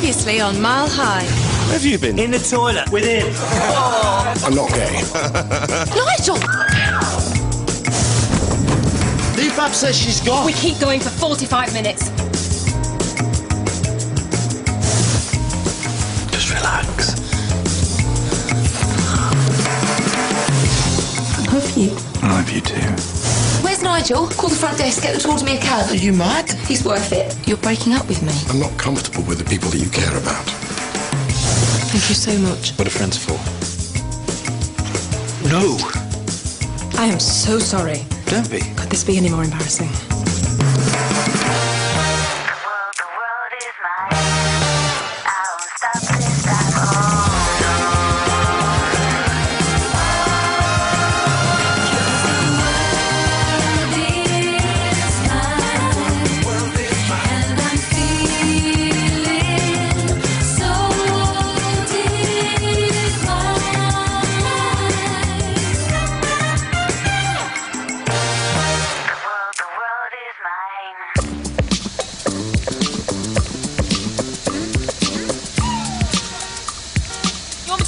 Previously on Mile High. Where have you been? In the toilet with him. Oh. I'm not gay. Nigel! Fab says she's gone. We keep going for 45 minutes. Just relax. I love you. I love you too. Where's Nigel? Call the front desk, get them to order me a cab. Are you mad? He's worth it. You're breaking up with me. I'm not comfortable with the people that you care about. Thank you so much. What are friends for? No. I am so sorry. Don't be. Could this be any more embarrassing?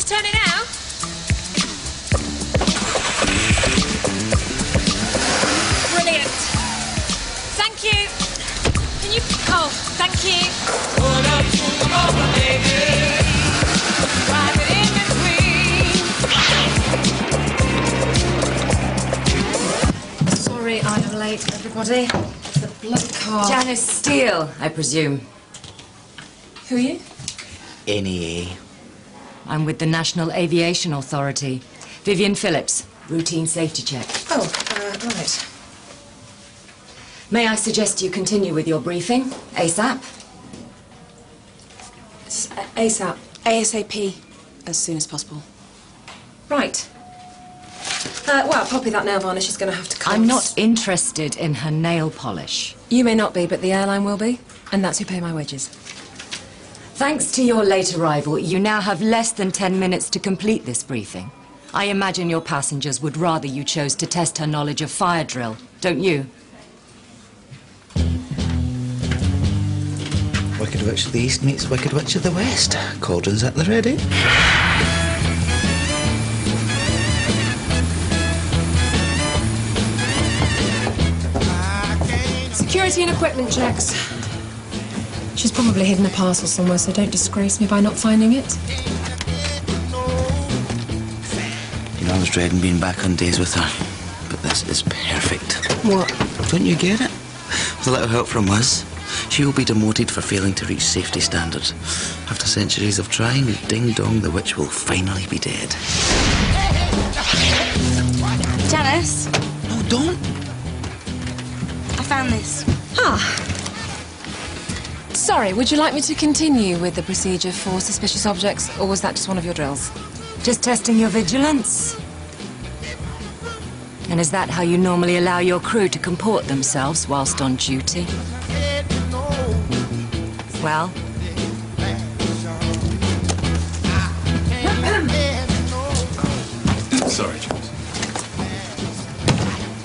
Turn it out. Brilliant. Thank you. Can you... Oh, thank you. Sorry, I'm late, everybody. The bloody car. Janice Steele, I presume. Who are you? NEA. I'm with the National Aviation Authority. Vivian Phillips, routine safety check. Oh, right. May I suggest you continue with your briefing, ASAP? ASAP. ASAP. As soon as possible. Right. Well, Poppy, that nail varnish is going to have to come. I'm not interested in her nail polish. You may not be, but the airline will be, and that's who pay my wages. Thanks to your late arrival, you now have less than 10 minutes to complete this briefing. I imagine your passengers would rather you chose to test her knowledge of fire drill, don't you? Wicked Witch of the East meets Wicked Witch of the West. Cauldron's at the ready. Security and equipment checks. She's probably hidden a parcel somewhere, so don't disgrace me by not finding it. You know, I was dreading being back on days with her, but this is perfect. What? Don't you get it? With a little help from us, she will be demoted for failing to reach safety standards. After centuries of trying, ding dong, the witch will finally be dead. Janice, No, don't. I found this. Ah. Sorry, would you like me to continue with the procedure for suspicious objects, or was that just one of your drills? Just testing your vigilance? And is that how you normally allow your crew to comport themselves whilst on duty? Well? Sorry, James.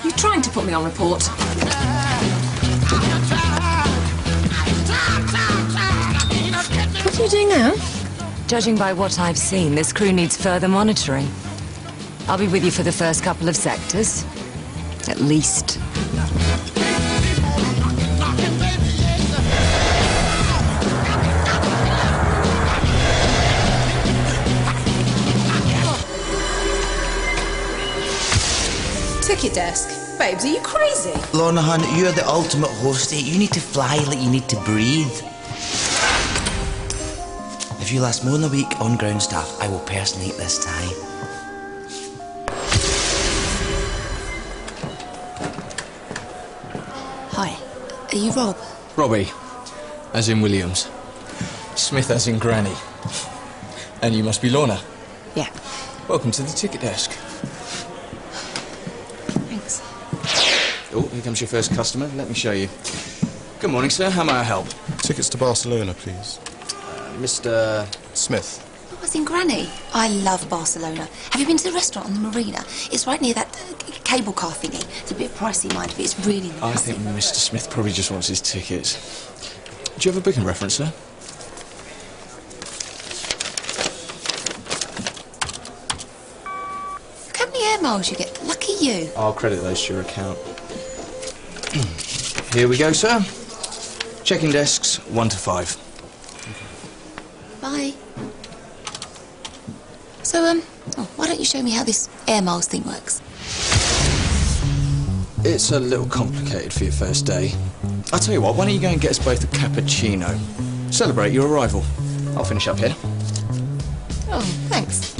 You trying to put me on report? What are you doing now? Judging by what I've seen, this crew needs further monitoring. I'll be with you for the first couple of sectors. At least. Ticket desk. Babes, are you crazy? Lorna, hon, you're the ultimate hostie. You need to fly like you need to breathe. If you last more than a week on ground staff, I will personate this tie. Hi. Are you Rob? Robbie, as in Williams. Smith as in Granny. And you must be Lorna. Yeah. Welcome to the ticket desk. Thanks. Oh, here comes your first customer. Let me show you. Good morning, sir. How may I help? Tickets to Barcelona, please. Mr. Smith. Oh, as in Granny. I love Barcelona. Have you been to the restaurant on the marina? It's right near that cable car thingy. It's a bit pricey, mind, but it's really nice. I think Mr. Smith probably just wants his tickets. Do you have a booking reference, sir? miles you get. Lucky you. I'll credit those to your account. Here we go, sir. Checking desks, 1 to 5. Bye. So, why don't you show me how this air miles thing works? It's a little complicated for your first day. I'll tell you what, why don't you go and get us both a cappuccino? Celebrate your arrival. I'll finish up here. Oh, thanks.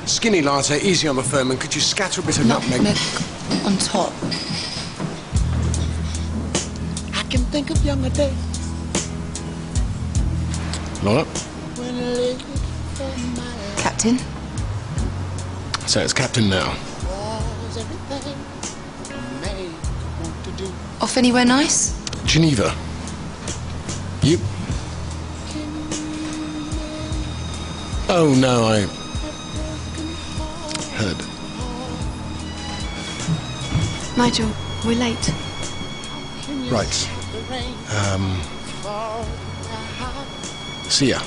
Skinny latte, easy on the firm, and could you scatter a bit of nutmeg? Nutmeg on top. I can think of younger days. Lola? Captain? So it's Captain now. Off anywhere nice? Geneva. You? Oh, no, I heard. Nigel, we're late. Right. See ya.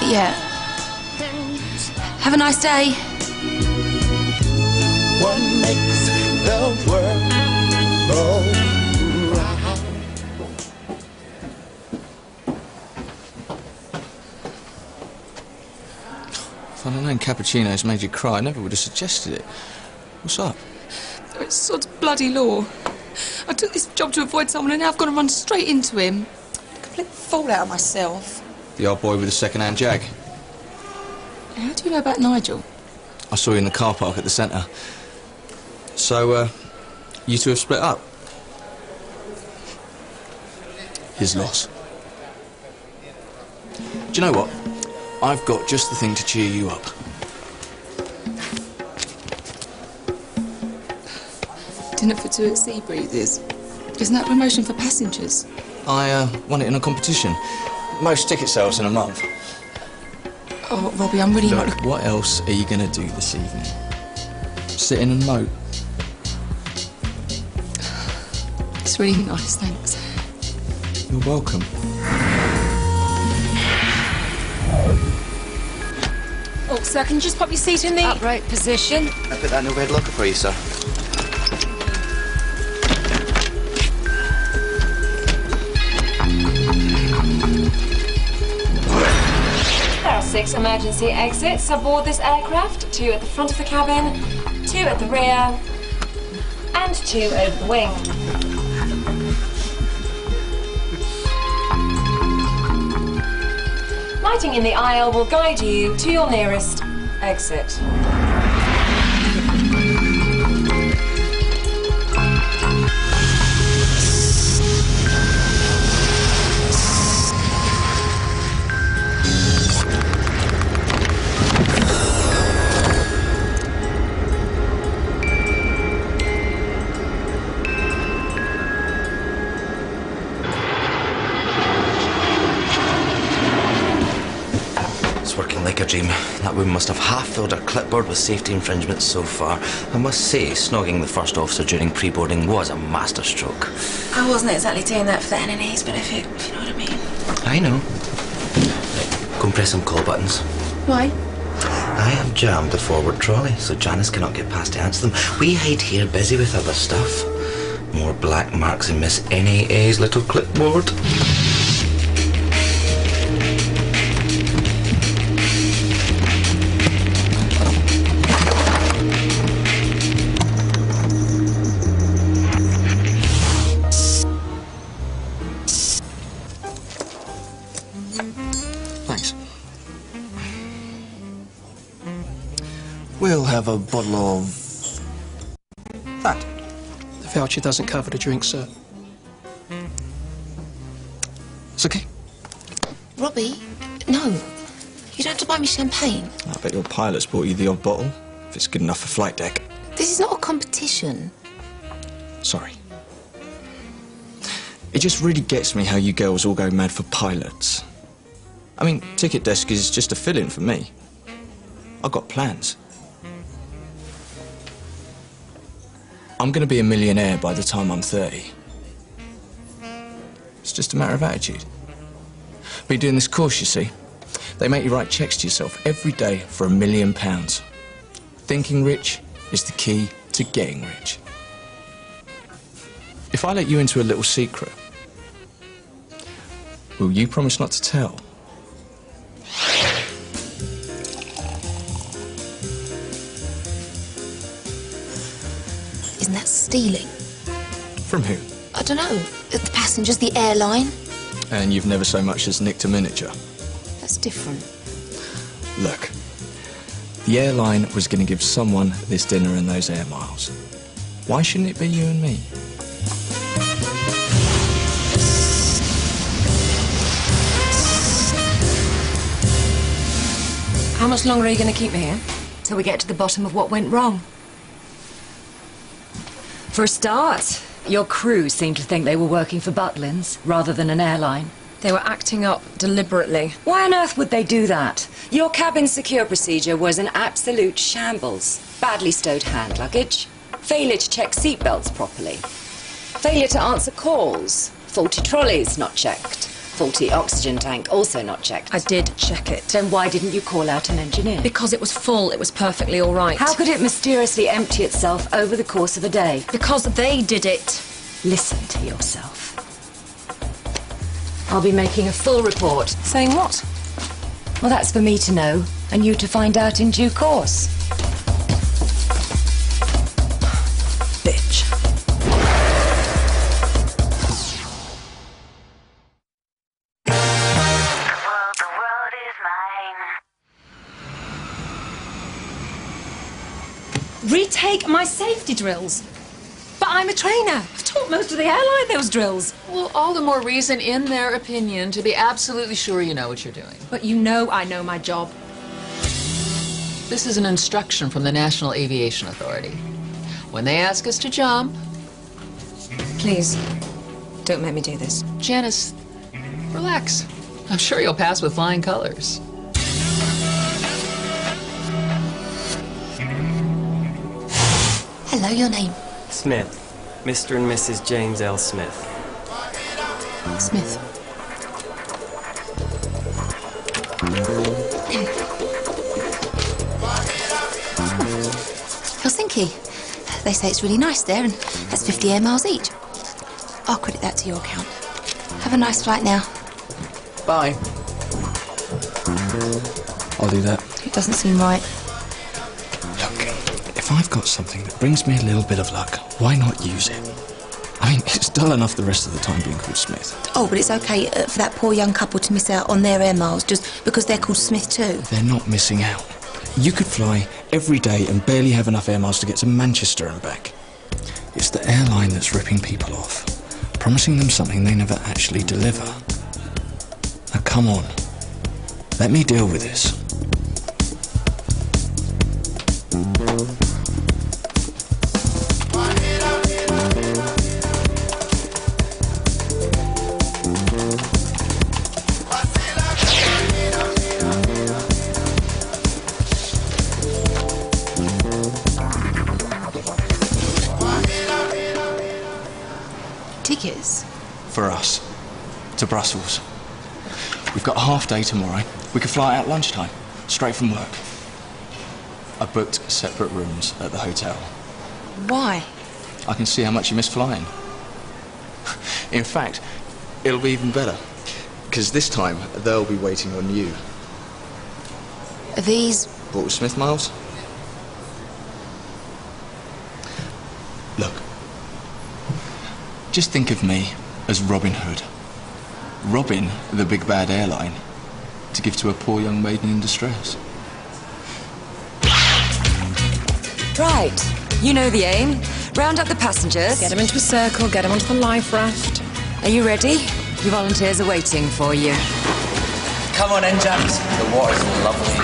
Yeah. Have a nice day. What makes the world go round? If I'd have known cappuccino's made you cry, I never would have suggested it. What's up? It's sort of bloody law. I took this job to avoid someone and now I've got to run straight into him. Complete fallout of myself. The old boy with the second-hand Jag. How do you know about Nigel? I saw you in the car park at the centre. So, you two have split up? His loss. Do you know what? I've got just the thing to cheer you up. Dinner for two at Seabreezes. Isn't that promotion for passengers? I won it in a competition. Most ticket sales in a month. Oh, Robbie, I'm really not Look, looking... what else are you going to do this evening? Sit in and moat? It's really nice, thanks. You're welcome. Oh, sir, can you just pop your seat in the... Upright position. I put that in the red locker for you, sir. There are 6 emergency exits aboard this aircraft. 2 at the front of the cabin, 2 at the rear, and 2 over the wing. Lighting in the aisle will guide you to your nearest exit. Working like a dream. That woman must have half filled her clipboard with safety infringements so far. I must say, snogging the first officer during pre-boarding was a masterstroke. I wasn't exactly doing that for the enemies benefit, if you know what I mean. I know. Right, go and press some call buttons. Why? I have jammed the forward trolley, so Janice cannot get past to answer them. We hide here busy with other stuff. More black marks in Miss NAA's little clipboard. Thanks. We'll have a bottle of... that. The voucher doesn't cover the drink, sir. It's okay. Robbie, no. You don't have to buy me champagne. I bet your pilot's bought you the odd bottle, if it's good enough for flight deck. This is not a competition. Sorry. It just really gets me how you girls all go mad for pilots. I mean, ticket desk is just a fill-in for me. I've got plans. I'm going to be a millionaire by the time I'm 30. It's just a matter of attitude. Been doing this course, you see. They make you write checks to yourself every day for £1 million. Thinking rich is the key to getting rich. If I let you into a little secret, will you promise not to tell? Isn't that stealing? From who? I don't know. The passengers, the airline. And you've never so much as nicked a miniature. That's different. Look, the airline was going to give someone this dinner and those air miles. Why shouldn't it be you and me? How much longer are you going to keep me here? Till we get to the bottom of what went wrong. For a start, your crew seemed to think they were working for Butlins rather than an airline. They were acting up deliberately. Why on earth would they do that? Your cabin secure procedure was an absolute shambles. Badly stowed hand luggage, failure to check seatbelts properly, failure to answer calls, faulty trolleys not checked, faulty oxygen tank also not checked. I did check it. Then why didn't you call out an engineer? Because it was full, it was perfectly all right. How could it mysteriously empty itself over the course of a day? Because they did it. Listen to yourself. I'll be making a full report. Saying what? Well, that's for me to know, and you to find out in due course. Bitch. Retake my safety drills. But I'm a trainer. I've taught most of the airline those drills. Well, all the more reason, in their opinion, to be absolutely sure you know what you're doing. But you know I know my job. This is an instruction from the National Aviation Authority. When they ask us to jump... Please, don't make me do this. Janice, relax. I'm sure you'll pass with flying colors. Hello, your name? Smith. Mr. and Mrs. James L. Smith. Smith. Helsinki. They say it's really nice there, and that's 50 air miles each. I'll credit that to your account. Have a nice flight now. Bye. I'll do that. It doesn't seem right. If I've got something that brings me a little bit of luck, why not use it? I mean, it's dull enough the rest of the time being called Smith. Oh, but it's okay for that poor young couple to miss out on their air miles just because they're called Smith too. They're not missing out. You could fly every day and barely have enough air miles to get to Manchester and back. It's the airline that's ripping people off, promising them something they never actually deliver. Now, come on. Let me deal with this. Tickets? For us. To Brussels. We've got a half day tomorrow. We could fly out lunchtime, straight from work. I booked separate rooms at the hotel. Why? I can see how much you miss flying. In fact, it'll be even better. Because this time, they'll be waiting on you. Are these... Bought with Smith miles? Look. Just think of me as Robin Hood. Robin, the big bad airline, to give to a poor young maiden in distress. Right. You know the aim. Round up the passengers. Get them into a circle, get them onto the life raft. Are you ready? Your volunteers are waiting for you. Come on in, James. The water's lovely.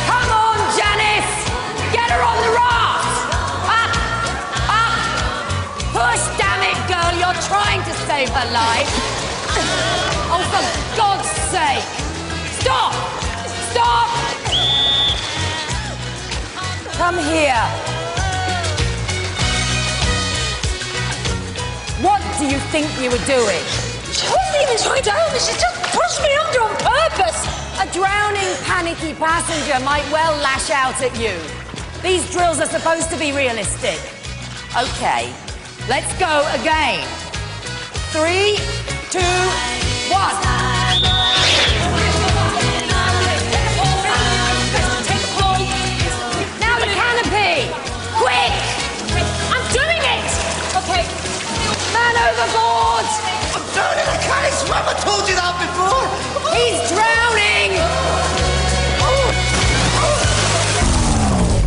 Come on, Janice! Get her on the raft! Up! Up! Push, damn it, girl! You're trying to save her life! Oh, for God's sake! Stop! Stop! Come here. What do you think you were doing? She wasn't even trying to help me. She just pushed me under on purpose. A drowning, panicky passenger might well lash out at you. These drills are supposed to be realistic. Okay, let's go again. 3, 2, 1. Now the canopy! Quick! I'm doing it! Okay. Man overboard! I'm drowning, I can't swim, I told you that before! He's drowning!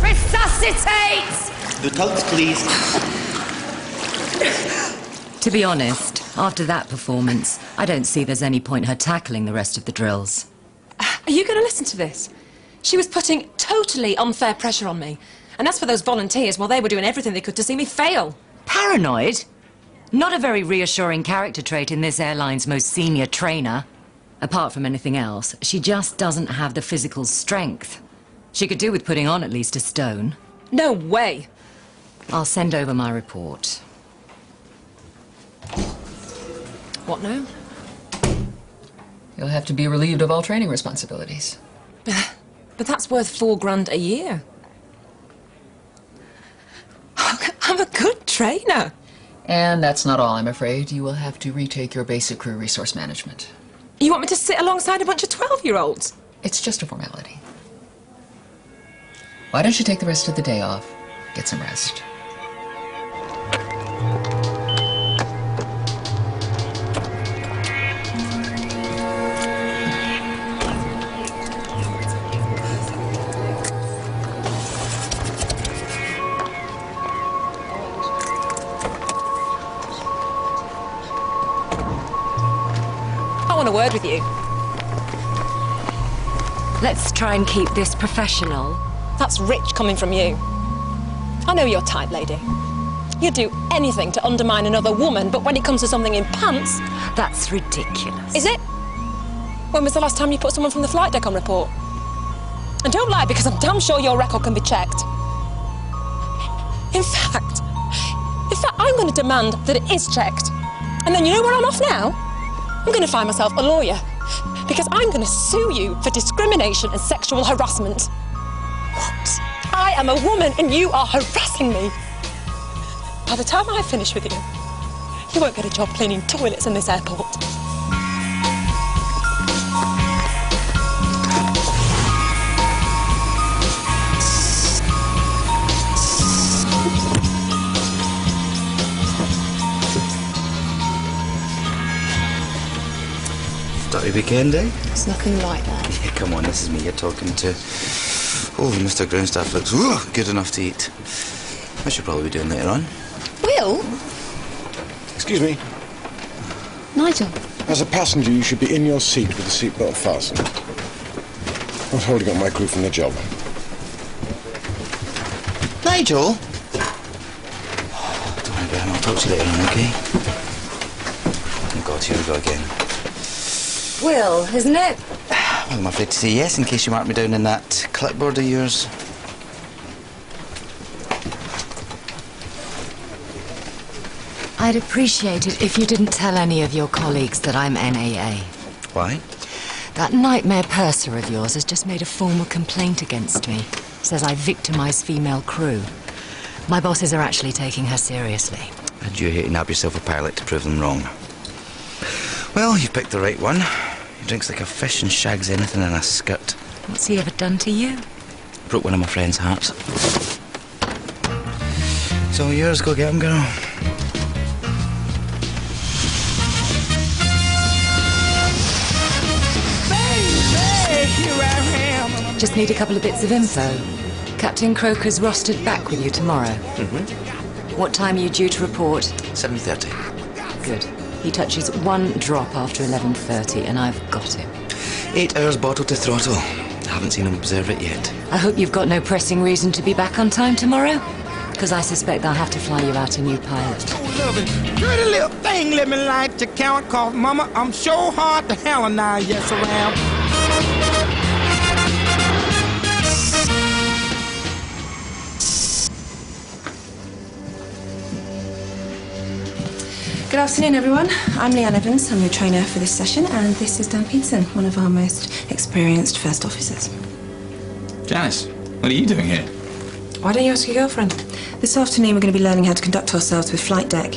Resuscitate! The tugs, please. To be honest, after that performance, I don't see there's any point her tackling the rest of the drills. Are you going to listen to this? She was putting totally unfair pressure on me. And as for those volunteers, well, they were doing everything they could to see me fail. Paranoid? Not a very reassuring character trait in this airline's most senior trainer. Apart from anything else, she just doesn't have the physical strength. She could do with putting on at least a stone. No way. I'll send over my report. What now? You'll have to be relieved of all training responsibilities. But that's worth $4,000 a year. I'm a good trainer. And that's not all, I'm afraid. You will have to retake your basic crew resource management. You want me to sit alongside a bunch of 12-year-olds? It's just a formality. Why don't you take the rest of the day off? Get some rest. I want a word with you. Let's try and keep this professional. That's rich coming from you. I know your type, lady. You'd do anything to undermine another woman, but when it comes to something in pants... That's ridiculous. Is it? When was the last time you put someone from the flight deck on report? And don't lie, because I'm damn sure your record can be checked. In fact, I'm going to demand that it is checked. And then you know where I'm off now? I'm going to find myself a lawyer. Because I'm going to sue you for discrimination and sexual harassment. What? I am a woman and you are harassing me. By the time I finish with you, you won't get a job cleaning toilets in this airport. Dirty weekend, eh? It's nothing like that. Yeah, come on, this is me you're talking to. Oh, Mr. Groundstaff looks good enough to eat. I should probably be doing later on. Will? Excuse me. Nigel. As a passenger, you should be in your seat with the seatbelt fastened. Not holding up my crew from the job. Nigel? Don't worry about him, I'll talk to you later on, okay? Oh God, here we go again. Will, isn't it? Well, I'm afraid to say yes, in case you mark me down in that clipboard of yours. I'd appreciate it if you didn't tell any of your colleagues that I'm NAA. Why? That nightmare purser of yours has just made a formal complaint against me. Says I victimise female crew. My bosses are actually taking her seriously. And you're here to nab yourself a pilot to prove them wrong. Well, you picked the right one. He drinks like a fish and shags anything in a skirt. What's he ever done to you? Broke one of my friend's hearts. It's all yours, go get him, girl. Just need a couple of bits of info. Captain Croker's rostered back with you tomorrow. What time are you due to report? 7:30. Good. He touches one drop after 11:30, and I've got him. 8 hours bottle to throttle. Haven't seen him observe it yet. I hope you've got no pressing reason to be back on time tomorrow, because I suspect I'll have to fly you out a new pilot. Pretty little thing, let me light your count, cause mama, I'm so hard to hell and I yes around. Good afternoon, everyone. I'm Leanne Evans. I'm your trainer for this session, and this is Dan Peterson, one of our most experienced first officers. Janice, what are you doing here? Why don't you ask your girlfriend? This afternoon, we're going to be learning how to conduct ourselves with flight deck.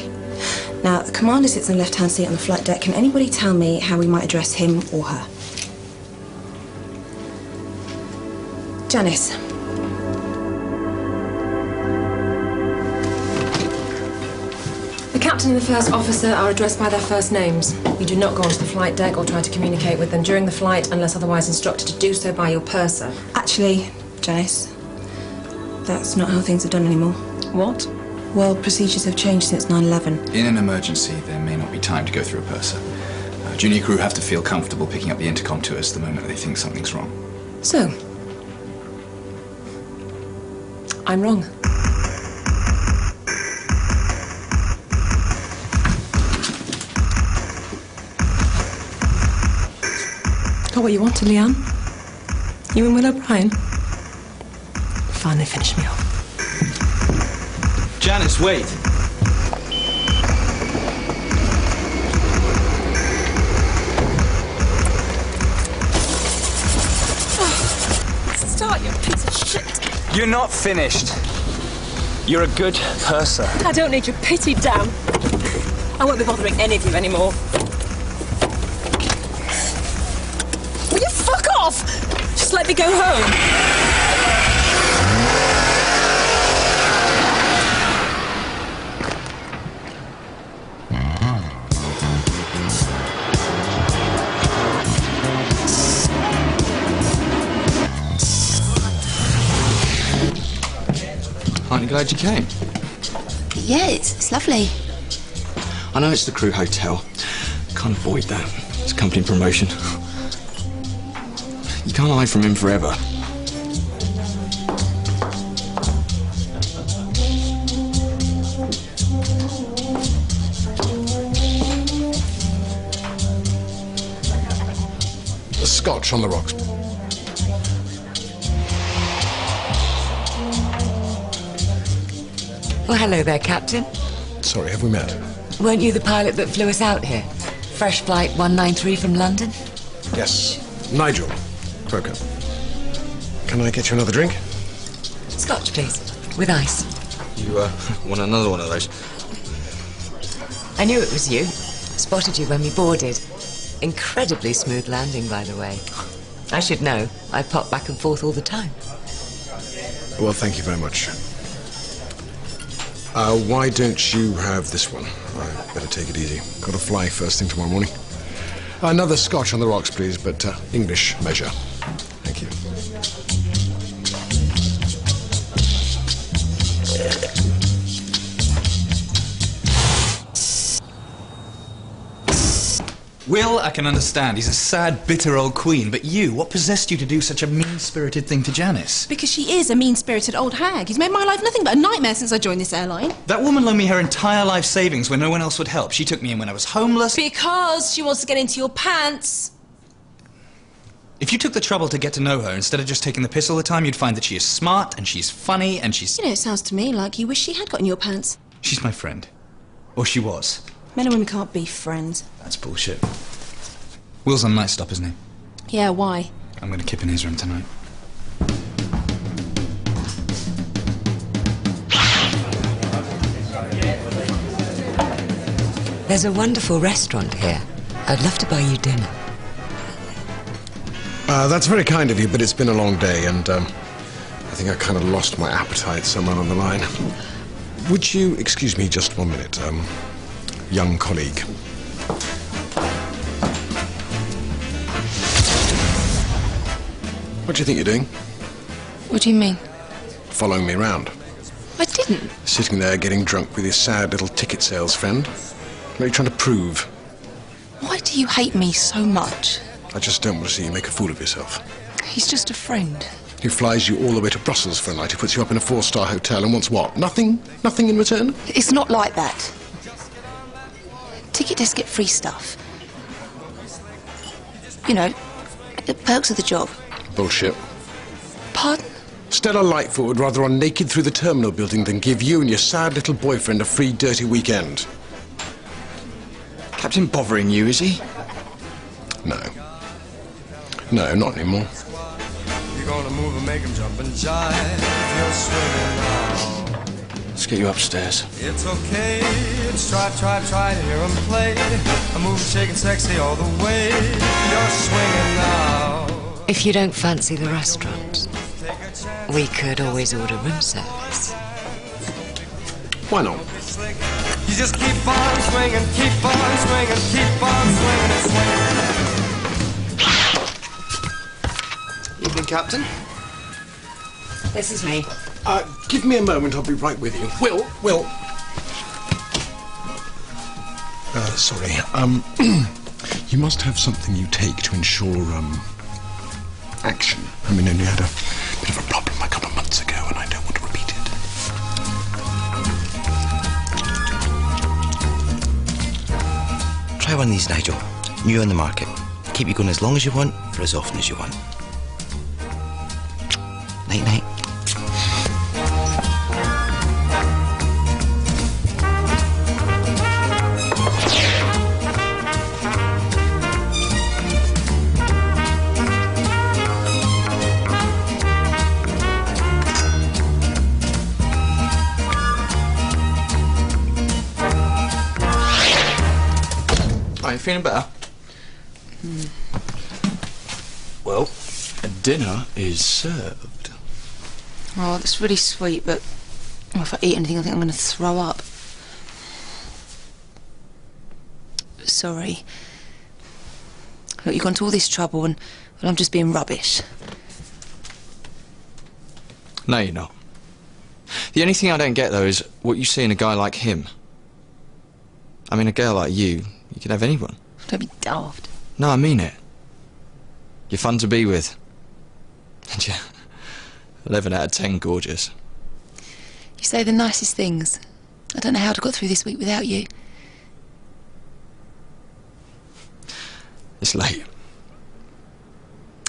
Now, the commander sits in the left-hand seat on the flight deck. Can anybody tell me how we might address him or her? Janice. The captain and the first officer are addressed by their first names. You do not go onto the flight deck or try to communicate with them during the flight unless otherwise instructed to do so by your purser. Actually, Janice, that's not how things are done anymore. What? Well, procedures have changed since 9/11. In an emergency, there may not be time to go through a purser. Junior crew have to feel comfortable picking up the intercom to us the moment they think something's wrong. So, I'm wrong. Got what you wanted, Leanne? You and Will O'Brien? Finally finished me off. Janice, wait! Start, you piece of shit! You're not finished. You're a good purser. I don't need your pity, Dan. I won't be bothering any of you anymore. Will you fuck off? Just let me go home. Aren't you glad you came? Yeah, it's lovely. I know it's the crew hotel. Can't avoid that. It's company promotion. You can't hide from him forever. The scotch on the rocks. Well, hello there, Captain. Sorry, have we met? Weren't you the pilot that flew us out here? Fresh flight 193 from London? Yes. Nigel Croker. Can I get you another drink? Scotch, please. With ice. You, want another one of those? I knew it was you. Spotted you when we boarded. Incredibly smooth landing, by the way. I should know. I pop back and forth all the time. Well, thank you very much. Why don't you have this one? I better take it easy. Got to fly first thing tomorrow morning. Another scotch on the rocks, please, but English measure. Thank you. Will, I can understand. He's a sad, bitter old queen. But you, what possessed you to do such a mean-spirited thing to Janice? Because she is a mean-spirited old hag. He's made my life nothing but a nightmare since I joined this airline. That woman loaned me her entire life savings when no one else would help. She took me in when I was homeless. Because she wants to get into your pants. If you took the trouble to get to know her instead of just taking the piss all the time, you'd find that she is smart and she's funny and she's... You know, it sounds to me like you wish she had got in your pants. She's my friend. Or she was. Men and women can't be friends. That's bullshit. Will's on night stop, isn't he? Yeah, why? I'm going to kip in his room tonight. There's a wonderful restaurant here. I'd love to buy you dinner. That's very kind of you, but it's been a long day, and I think I kind of lost my appetite somewhere on the line. Would you excuse me just 1 minute, young colleague? What do you think you're doing? What do you mean? following me around. I didn't. Sitting there getting drunk with your sad little ticket sales friend. What are you trying to prove? Why do you hate me so much? I just don't want to see you make a fool of yourself. He's just a friend. Who flies you all the way to Brussels for a night, who puts you up in a 4-star hotel and wants what? Nothing? Nothing in return? It's not like that. Ticket desk get free stuff. You know, the perks of the job. Bullshit. Pardon? Stella Lightfoot would rather run naked through the terminal building than give you and your sad little boyfriend a free, dirty weekend. Captain bothering you, is he? No. No, not anymore. You're gonna move and make him jump and jive. You're swimming now. Let's get you upstairs. It's okay. Just try to hear him play. I'm moving, shaking, sexy all the way. You're swinging now. If you don't fancy the restaurant, we could always order room service. Why not? You just keep on swinging, keep on swinging, keep on swinging and swinging. Evening, Captain. This is me. Give me a moment, I'll be right with you. Will. Sorry. You must have something you take to ensure, action. I mean, only had a bit of a problem a couple of months ago, and I don't want to repeat it. Try one of these, Nigel. New on the market. Keep you going as long as you want, for as often as you want. Night-night. Are you feeling better? Well, dinner is served. Oh, that's really sweet, but if I eat anything, I think I'm going to throw up. Sorry. Look, you've gone to all this trouble and well, I'm just being rubbish. No, you're not. The only thing I don't get, though, is what you see in a guy like him. I mean, a girl like you could have anyone. Don't be daft. No, I mean it. You're fun to be with. And you're 11 out of 10 gorgeous. You say the nicest things. I don't know how I'd have got through this week without you. It's late.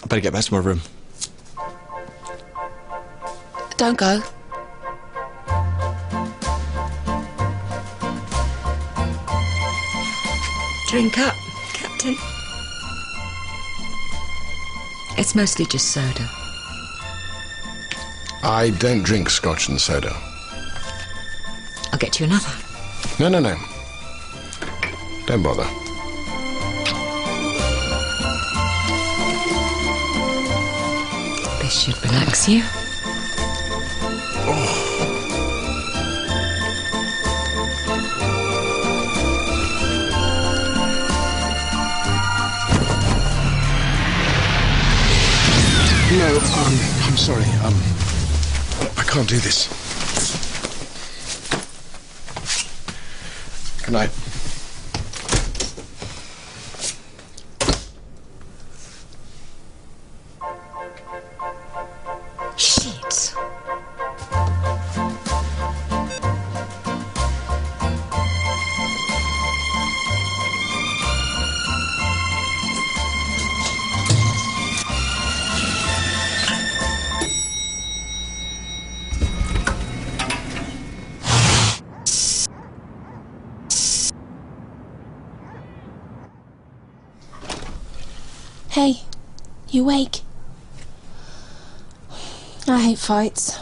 I better get back to my room. Don't go. Drink up, Captain. It's mostly just soda. I don't drink scotch and soda. I'll get you another. No. Don't bother. This should relax you. No, I'm sorry. I can't do this. Good night. Shit. Hey, you awake? I hate fights.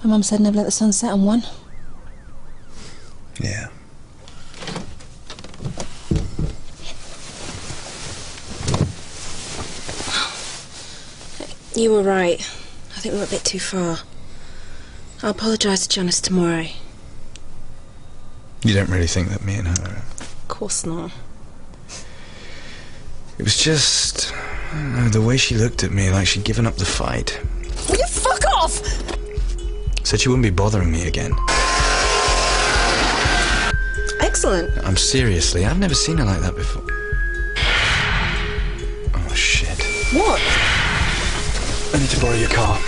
My mum said never let the sun set on one. Yeah. You were right. I think we went a bit too far. I'll apologise to Janice tomorrow. You don't really think that me and her... Of course not. It was just... I don't know, the way she looked at me, like she'd given up the fight. Will you fuck off? Said she wouldn't be bothering me again. Excellent. I'm seriously, I've never seen her like that before. Oh, shit. What? I need to borrow your car.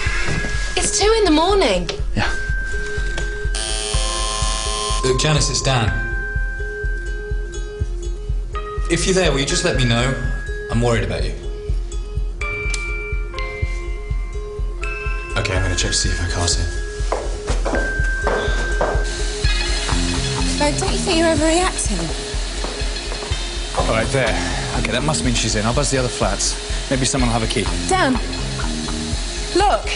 It's 2 in the morning. Yeah. Look, Janice, it's Dan. If you're there, will you just let me know? I'm worried about you. Okay, I'm gonna check to see if her car's here. Fred, don't you think you're overreacting? All right, there. Okay, that must mean she's in. I'll buzz the other flats. Maybe someone will have a key. Dan, look.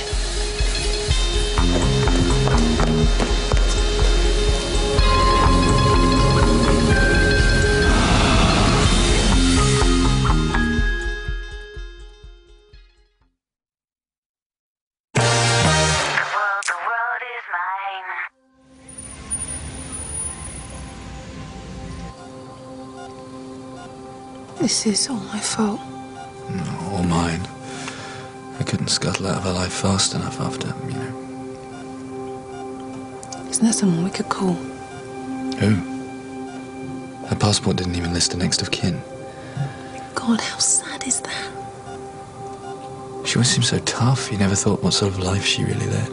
This is all my fault. No, all mine. I couldn't scuttle out of her life fast enough after, you know. Isn't there someone we could call? Who? Her passport didn't even list a next of kin. God, how sad is that? She always seemed so tough. You never thought what sort of life she really led.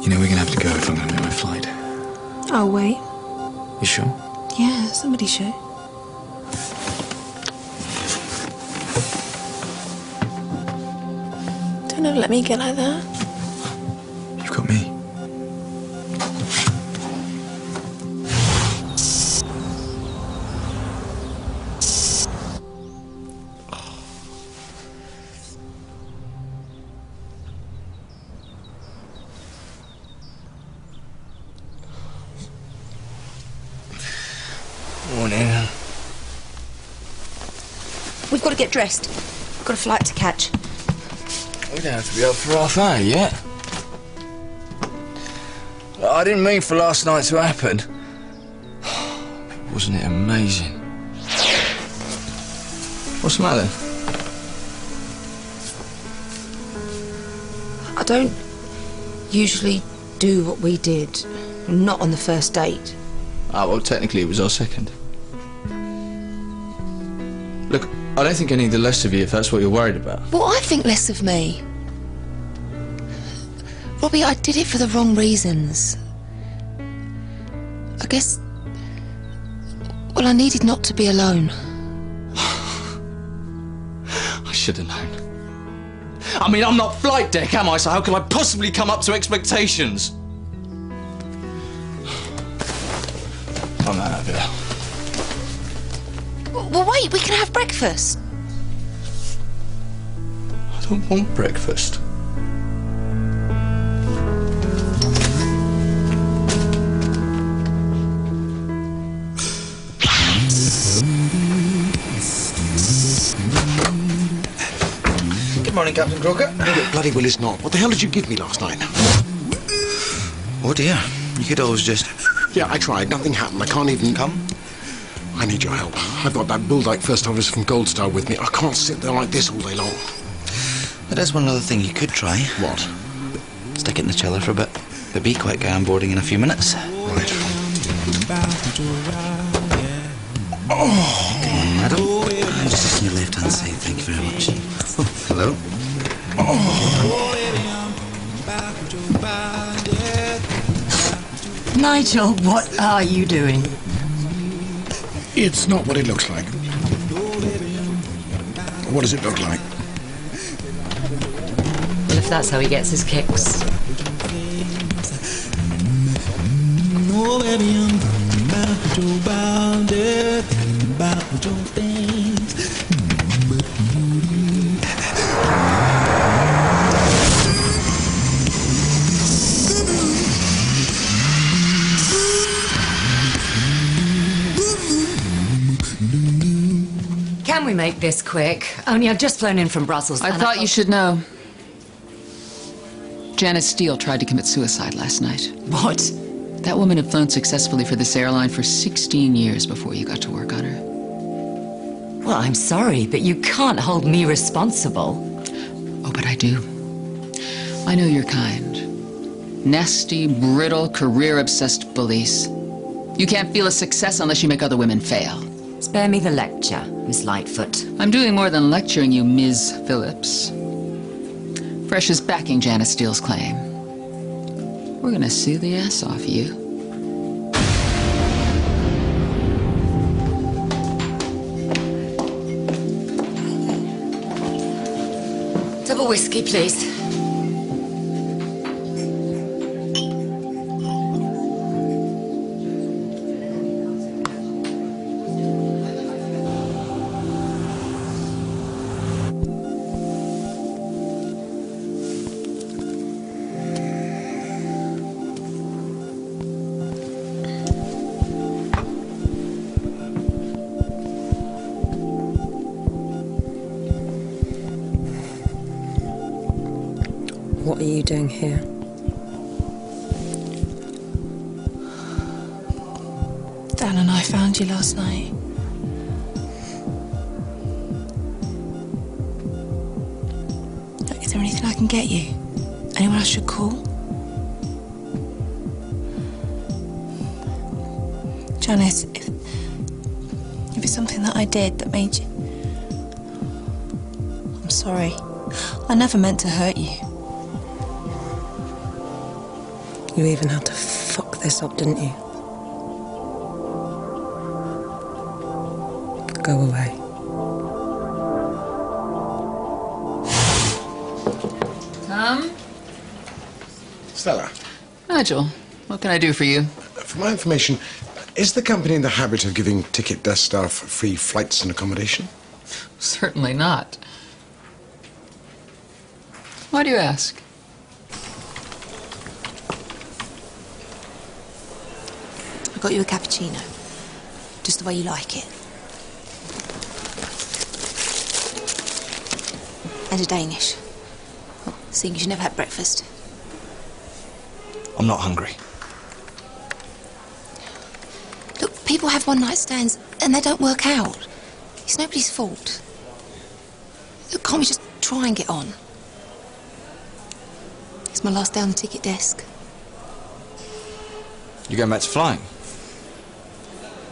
You know, we're gonna have to go if I'm gonna make my flight. I'll wait. You sure? Yeah, somebody should. Don't ever let me get like that. You've got me. Morning. We've got to get dressed. We've got a flight to catch. We don't have to be up for half hour yet. I didn't mean for last night to happen. Wasn't it amazing? What's the matter? I don't usually do what we did. Not on the first date. Ah, well, technically it was our second. Look, I don't think any the less of you if that's what you're worried about. Well, I think less of me. Robbie, I did it for the wrong reasons. I guess... Well, I needed not to be alone. I should have known. I mean, I'm not flight deck, am I? So how can I possibly come up to expectations? I'm out of here. Well, wait, we can have breakfast. I don't want breakfast. Good morning, Captain Crocker. No, it bloody well is not. What the hell did you give me last night? Oh dear, you could always just... Yeah, I tried. Nothing happened. I can't even... Come. I need your help. I've got that bull-dyke first officer from Gold Star with me. I can't sit there like this all day long. There is one other thing you could try. What? Stick it in the chiller for a bit. There'll be quite guy on boarding in a few minutes. Right. Oh! Come on, madam. I'm just on your left-hand side, thank you very much. Oh, hello. Nigel, what are you doing? It's not what it looks like. What does it look like? Well, if that's how he gets his kicks. Can we make this quick? Only I've just flown in from Brussels. I thought you should know. Janice Steele tried to commit suicide last night. What? That woman had flown successfully for this airline for 16 years before you got to work on her. Well, I'm sorry, but you can't hold me responsible. Oh, but I do. I know your kind. Nasty, brittle, career-obsessed bullies. You can't feel a success unless you make other women fail. Spare me the lecture, Miss Lightfoot. I'm doing more than lecturing you, Ms. Phillips. Fresh is backing Janice Steele's claim. We're gonna sue the ass off you. Double whiskey, please. What are you doing here? Dan and I found you last night. Is there anything I can get you? Anyone I should call? Janice, if it's something that I did that made you... I'm sorry. I never meant to hurt you. You even had to fuck this up, didn't you? Go away. Tom? Stella. Nigel, what can I do for you? For my information, is the company in the habit of giving ticket desk staff free flights and accommodation? Certainly not. Why do you ask? I got you a cappuccino. Just the way you like it. And a Danish. Well, seeing as you never had breakfast. I'm not hungry. Look, people have one-night stands and they don't work out. It's nobody's fault. Look, can't we just try and get on? It's my last day on the ticket desk. You going back to flying?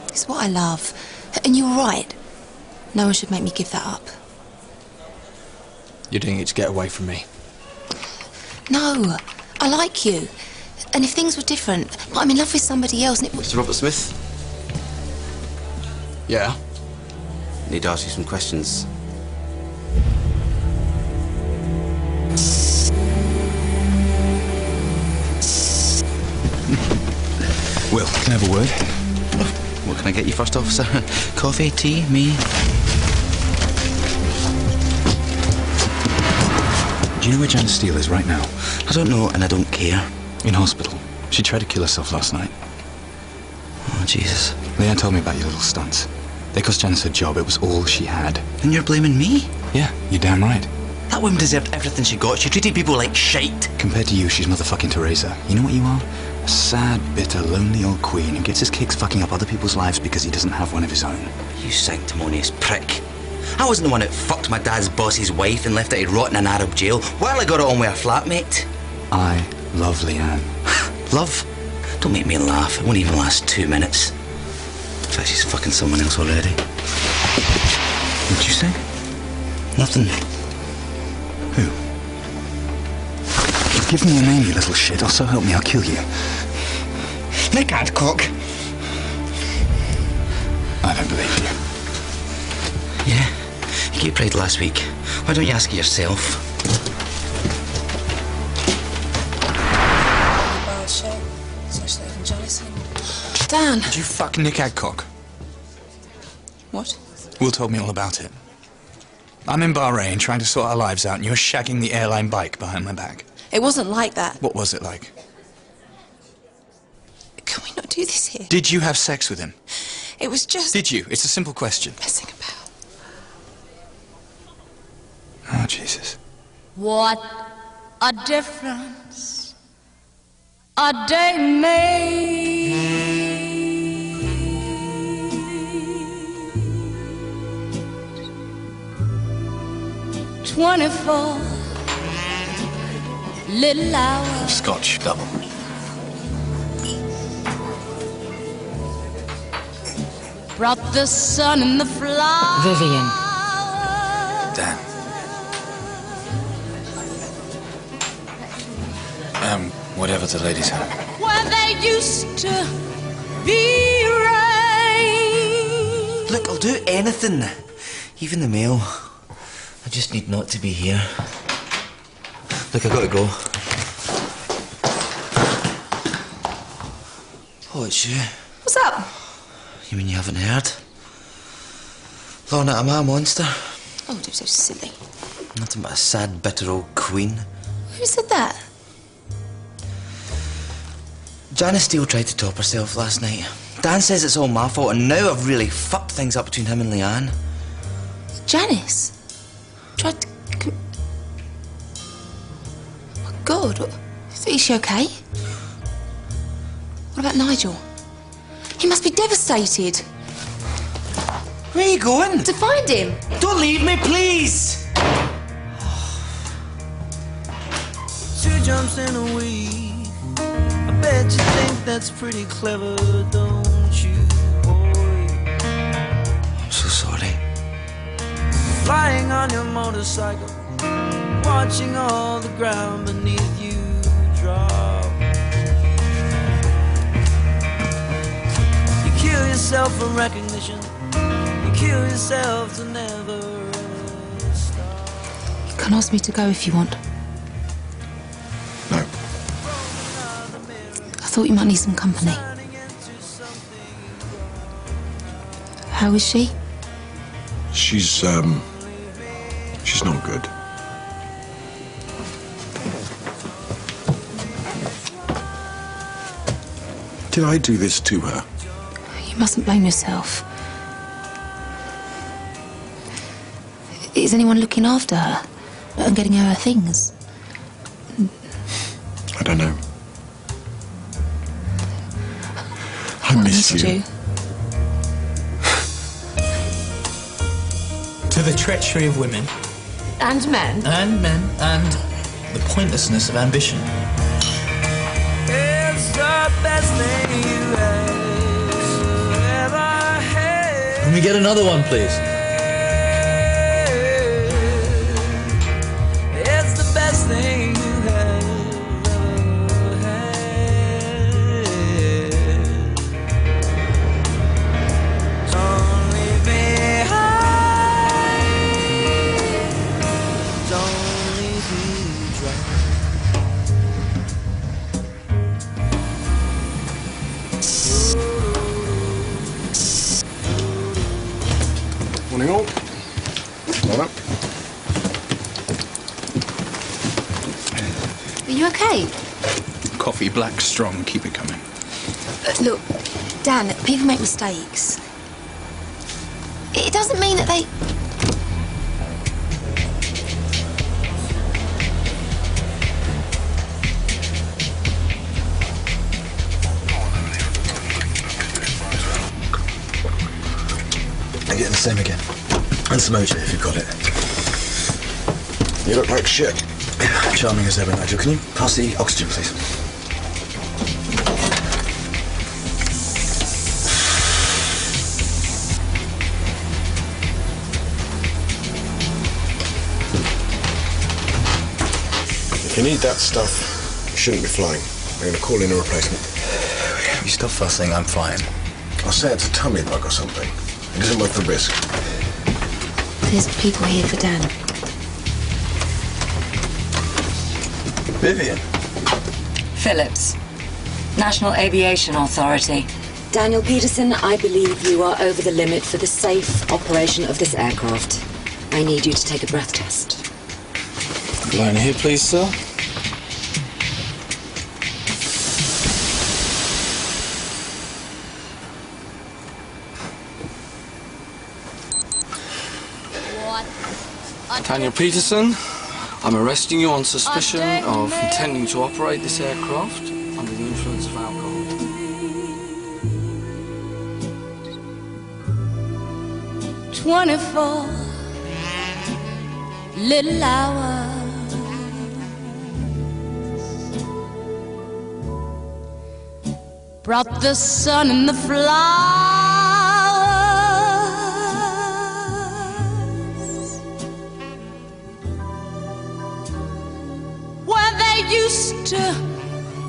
It's what I love. And you're right. No one should make me give that up. You're doing it to get away from me. No, I like you. And if things were different, but I'm in love with somebody else and it... Mr. Robert Smith? Yeah? Need to ask you some questions. Will, can I have a word? What can I get you first, officer? Coffee, tea, me? Do you know where Janice Steele is right now? I don't know, and I don't care. In hospital. She tried to kill herself last night. Oh, Jesus. Leanne told me about your little stunts. They cost Janice her job. It was all she had. And you're blaming me? Yeah, you're damn right. That woman deserved everything she got. She treated people like shite. Compared to you, she's motherfucking Teresa. You know what you are? A sad, bitter, lonely old queen who gets his kicks fucking up other people's lives because he doesn't have one of his own. You sanctimonious prick. I wasn't the one that fucked my dad's boss's wife and left her to rot in an Arab jail while I got it on with her flatmate. I love Leanne. Love? Don't make me laugh. It won't even last 2 minutes. In fact, she's fucking someone else already. What'd you say? Nothing. Who? Give me a name, you little shit, or so help me, I'll kill you. Nick Adcock. I don't believe you. Yeah? You gave Pride last week. Why don't you ask it yourself? Dan. Did you fuck Nick Adcock? What? Will told me all about it. I'm in Bahrain trying to sort our lives out and you're shagging the airline bike behind my back. It wasn't like that. What was it like? Can we not do this here? Did you have sex with him? It was just... Did you? It's a simple question. Messing about. Oh, Jesus. What a difference a day made. 24 little hour. Scotch double. Brought the sun and the flowers. Vivian. Dan. Whatever the ladies have. Where they used to be rain. Look, I'll do anything. Even the mail. I just need not to be here. Look, I gotta go. Oh, it's you. What's up? You mean you haven't heard? Lorna, am I a monster? Oh, don't be so silly. Nothing but a sad, bitter old queen. Who said that? Janice Steele tried to top herself last night. Dan says it's all my fault, and now I've really fucked things up between him and Leanne. Janice? Tried to... Oh, my God. Is she okay? What about Nigel? He must be devastated. Where are you going? To find him. Don't leave me, please! 2 jumps in a week. I bet you think that's pretty clever, don't you, boy? I'm so sorry. Flying on your motorcycle, watching all the ground beneath you drop. You kill yourself for recognition. You kill yourself to never ever stop. You can ask me to go if you want. No. I thought you might need some company. How is she? She's not good. Did I do this to her? You mustn't blame yourself. Is anyone looking after her and getting her things? I don't know. I miss you. To the treachery of women. And men. And men. And the pointlessness of ambition. It's the best thing you ever had. Can we get another one, please? It's the best thing you have ever had. Don't leave me high. Don't leave me dry. Morning all. Well up. Are you okay? Coffee, black, strong. Keep it coming. Look, Dan, people make mistakes. It doesn't mean that they... I'm getting the same again. And some OJ if you've got it. You look like shit. Charming as ever, Nigel. Can you pass the oxygen, please? If you need that stuff, you shouldn't be flying. I'm going to call in a replacement. You stop fussing, I'm fine. I'll say it's a tummy bug or something. It isn't worth the risk. There's people here for Dan. Vivian. Phillips, National Aviation Authority. Daniel Peterson, I believe you are over the limit for the safe operation of this aircraft. I need you to take a breath test. Line here, please, sir. Daniel Peterson, I'm arresting you on suspicion of intending to operate this aircraft under the influence of alcohol. "24 little hours." brought the sun and the flowers where they used to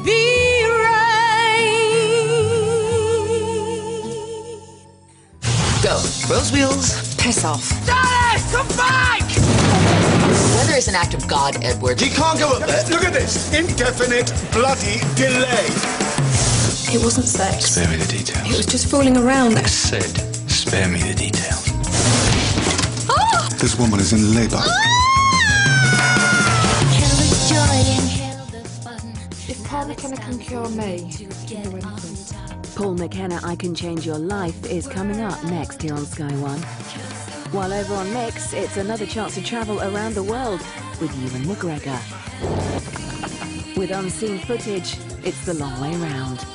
be rain. Go. Rose wheels. Piss off. Daddy, come back! Weather is an act of God, Edward. He can't go up there. Look at this. Indefinite bloody delay. It wasn't sex. Spare me the details. It was just fooling around. I said, spare me the details. Ah! This woman is in labor. If Paul McKenna can cure me, he can do anything. Paul McKenna, I Can Change Your Life is coming up next here on Sky One. While over on Mix, it's another chance to travel around the world with Ewan McGregor. With unseen footage, it's the long way round.